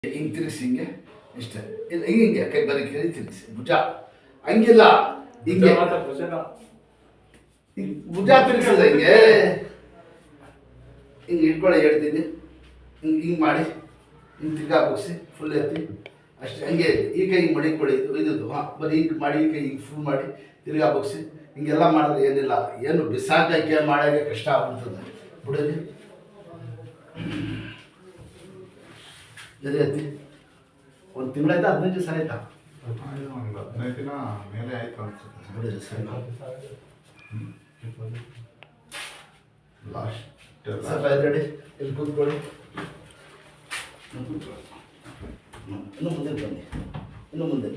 ಹಿಂಗೆ ತಿರುಗಿಸಿ ಹಿಂಗೆ ಇಷ್ಟೇ ಇಲ್ಲ ಹಿಂಗೆ ಕೈ ಬರೀ ಕೈ ತಿರುಗಿಸಿ ಭುಜ ಹಂಗಿಲ್ಲ ಹಿಂಗೆ ಭುಜ ತಿರುಗಿಸಿದ ಹಿಂಗೆ ಹಿಂಗೆ ಇಟ್ಕೊಳ್ಳಿ ಹೇಳ್ತೀನಿ ಹಿಂಗೆ ಹಿಂಗೆ ಮಾಡಿ ಹಿಂಗೆ ತಿರ್ಗಾ ಬಗ್ಸಿ ಫುಲ್ ಎತ್ತಿ ಅಷ್ಟೇ ಹಂಗೆ ಈ ಕೈ ಹಿಂಗೆ ಮಡಿಕೊಳ್ಳಿ ಇದು ಹಾಂ ಬರೀ ಹಿಂಗೆ ಮಾಡಿ ಈ ಕೈ ಹಿಂಗೆ ಫುಲ್ ಮಾಡಿ ತಿರ್ಗಾ ಬಗ್ಸಿ ಹಿಂಗೆಲ್ಲ ಮಾಡಿದ್ರೆ ಏನಿಲ್ಲ ಏನು ಬಿಸಾಕಕ್ಕೆ ಮಾಡೋಕ್ಕೆ ಕಷ್ಟ ಆಗ್ಬಿಡ್ತದೆ ಬಿಡಲಿ ಜೊತೆ ಎತ್ತಿ ಒಂದು ತಿಂಗಳಾಯ್ತಾ 15 ದಿವಸ ಆಯ್ತಾ ಒಂದು 15 ದಿನ ಮೇಲೆ ಆಯ್ತು ಅನ್ಸುತ್ತೆ ಬಿಡಿ ಸರಿ ಲಾಸ್ಟ್ ಸ್ವಲ್ಪ ಎದುರುಗಡೆ ಇಲ್ಲಿ ಕೂತ್ಕೊಳ್ಳಿ ಇನ್ನು ಮುಂದೆ ಬನ್ನಿ ಇನ್ನು ಮುಂದೆ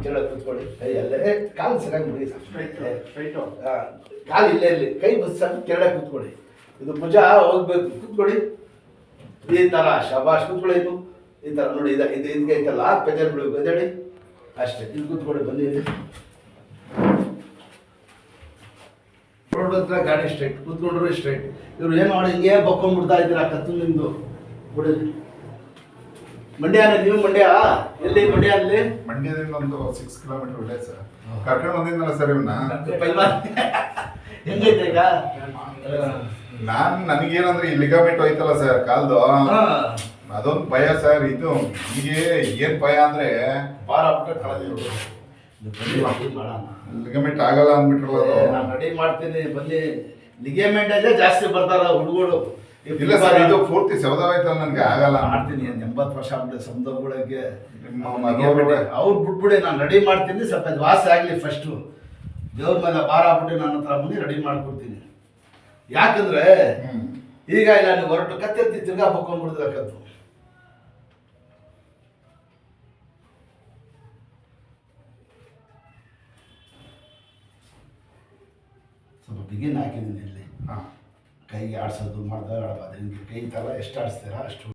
ಕೆಳಗೆ ಕೂತ್ಕೊಳ್ಳಿ ಕೈ ಅಲ್ಲೇ ಕಾಲು ಸರಿಯಾಗಿ ಬಿಡಿ ಸ್ಟ್ರೈಟು ಕಾಲು ಇಲ್ಲೇ ಇರಲಿ ಕೈ ಬಸ್ ಕೆಳಗೆ ಕೂತ್ಕೊಳ್ಳಿ ಇದು ಭುಜ ಹೋಗ್ಬೇಕು ಕೂತ್ಕೊಳ್ಳಿ ಈ ಥರ ಶಬಾಷ್ ಕೂತ್ಕೊಳ್ಳಿ ಇದು ಈ ಥರ ನೋಡಿ ಇದು ಇದಕ್ಕೆ ಐತಲ್ಲ ಪ್ರೆಜರ್ ಬಿಡಬೇಕು ಎದೇಳಿ ಅಷ್ಟೇ ಇಲ್ಲಿ ಕೂತ್ಕೊಳ್ಳಿ ಬನ್ನಿ ರೋಡ್ ಹತ್ರ ಗಾಡಿ ಸ್ಟ್ರೈಟ್ ಕೂತ್ಕೊಂಡ್ರು ಸ್ಟ್ರೈಟ್ ಇವ್ರು ಏನು ಮಾಡಿ ಹಿಂಗೆ ಬಕ್ಕೊಂಡ್ಬಿಡ್ತಾ ಇದ್ದೀರಾ ಕತ್ತು ನಿಮ್ಮದು ಬಿಡಿ ಮಂಡ್ಯನೇ ನೀವು ಮಂಡ್ಯ ಎಲ್ಲಿ ಮಂಡ್ಯ ಅಲ್ಲಿ ಮಂಡ್ಯದಿಂದ ಒಂದು 6 ಕಿಲೋಮೀಟರ್ ಇದೆ ಸರ್ ಕರ್ಕೊಂಡು ಬಂದಿದ್ದಲ್ಲ ಸರ್ ಇವನ್ನ ಹೆಂಗೈತೆ ಈಗ ನನಗೇನಂದ್ರೆ ಈ ಲಿಗಾಮೆಂಟ್ ಹೋಯ್ತಲ್ಲ ಸರ್ ಕಾಲ್ದು ಅದೊಂದು ಭಯ ಸರ್ ಇದು ಹೀಗೆ ಏನ್ ಭಯ ಅಂದ್ರೆ ಭಾರ ಬಿಟ್ಟರೆ ಕಳೆದಿರೋದು ಲಿಗಮೆಂಟ್ ಆಗಲ್ಲ ಅಂದ್ಬಿಟ್ರಲ್ಲ ಅದು ನಾನು ರೆಡಿ ಮಾಡ್ತೀನಿ ಬನ್ನಿ ಲಿಗೇಮೆಂಟ್ ಅಲ್ಲೇ ಜಾಸ್ತಿ ಬರ್ತಾರ ಹುಡುಗರು ಇಲ್ಲ ಸರ್ ಇದು ಪೂರ್ತಿ ಸೌದವಾಯ್ತಲ್ಲ ನನಗೆ ಆಗಲ್ಲ ಮಾಡ್ತೀನಿ 80 ವರ್ಷ ಆಗ್ಬಿಟ್ಟೆ ಸಮುದ್ರಗಳಿಗೆ ಮದುವೆ ಅವ್ರು ಬಿಟ್ಬಿಡಿ ನಾನು ರೆಡಿ ಮಾಡ್ತೀನಿ ಸ್ವಲ್ಪ ಅದು ವಾಸಿ ಆಗಲಿ ಫಸ್ಟು ದೇವ್ರ ಮೇಲೆ ಭಾರ ಆಗ್ಬಿಟ್ಟು ನನ್ನ ಹತ್ರ ಬಂದು ರೆಡಿ ಮಾಡ್ಕೊಡ್ತೀನಿ ಯಾಕಂದ್ರೆ ಈಗ ಇಲ್ಲ ನೀವು ಹೊರಟು ಕತ್ತೆತ್ತಿ ತಿರ್ಗಾ ಬಕ್ಕೊಂಡ್ಬಿಡಿದ್ರೆ ಕತ್ತು ಸ್ವಲ್ಪ ಬಿಗಿನ್ ಹಾಕಿದ್ದೀನಿ ಇಲ್ಲಿ ಹಾಂ ಕೈಗೆ ಆಡಿಸೋದು ಮಾಡ್ದಾಗ ಆಡಬಾರ್ದು ಹಿಂಗೆ ಕೈ ಥರ ಎಷ್ಟು ಆಡಿಸ್ತೀರಾ ಅಷ್ಟು